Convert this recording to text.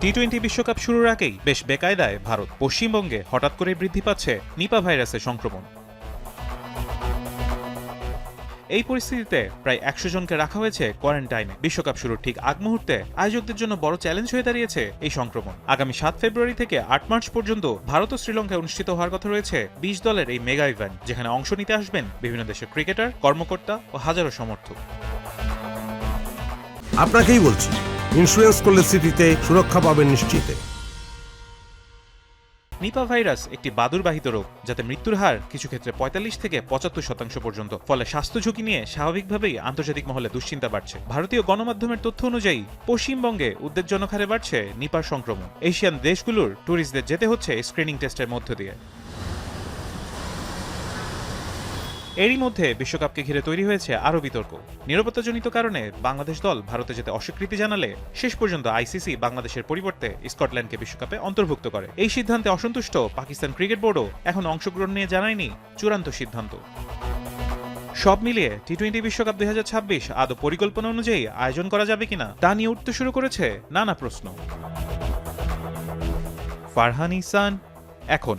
টি-20 বিশ্বকাপ শুরুর আগেই বেশ বেকায়দায় ভারত। পশ্চিমবঙ্গে হঠাৎ করে বৃদ্ধি পাচ্ছে নিপা ভাইরাসের সংক্রমণ। এই পরিস্থিতিতে প্রায় 100 জনকে রাখা হয়েছে কোয়ারেন্টাইনে। বিশ্বকাপ শুরুর ঠিক আগ মুহূর্তে আয়োজকদের জন্য বড় চ্যালেঞ্জ হয়ে দাঁড়িয়েছে এই সংক্রমণ। আগামী 7 ফেব্রুয়ারি থেকে 8 মার্চ পর্যন্ত ভারত ও শ্রীলঙ্কায় অনুষ্ঠিত হওয়ার কথা রয়েছে 20 দলের এই মেগা ইভেন্ট, যেখানে অংশ নিতে আসবেন বিভিন্ন দেশের ক্রিকেটার, কর্মকর্তা ও হাজারো সমর্থক। আপনাকেই বলছি, ইন্স্যুরেন্স করলে স্মৃতিতে সুরক্ষা পাবেন নিশ্চিতে। নিপা ভাইরাস একটি বাদুড়বাহিত রোগ, যাতে মৃত্যুর হার কিছু ক্ষেত্রে 45 থেকে 75% পর্যন্ত। ফলে স্বাস্থ্য ঝুঁকি নিয়ে স্বাভাবিকভাবেই আন্তর্জাতিক মহলে দুশ্চিন্তা বাড়ছে। ভারতীয় গণমাধ্যমের তথ্য অনুযায়ী পশ্চিমবঙ্গে উদ্বেগজনক হারে বাড়ছে নিপার সংক্রমণ। এশিয়ান দেশগুলোর ট্যুরিস্টদের যেতে হচ্ছে স্ক্রিনিং টেস্টের মধ্য দিয়ে। এরই মধ্যে বিশ্বকাপকে ঘিরে তৈরি হয়েছে আরও বিতর্ক। নিরাপত্তাজনিত কারণে বাংলাদেশ দল ভারতে যেতে অস্বীকৃতি জানালে শেষ পর্যন্ত আইসিসি বাংলাদেশের পরিবর্তে স্কটল্যান্ডকে বিশ্বকাপে অন্তর্ভুক্ত করে। এই সিদ্ধান্তে অসন্তুষ্ট পাকিস্তান ক্রিকেট বোর্ডও এখন অংশগ্রহণ নিয়ে জানায়নি চূড়ান্ত সিদ্ধান্ত। সব মিলিয়ে টি-20 বিশ্বকাপ 2026 আদৌ পরিকল্পনা অনুযায়ী আয়োজন করা যাবে কিনা তা নিয়ে উঠতে শুরু করেছে নানা প্রশ্ন। ফারহান ইহসান, এখন।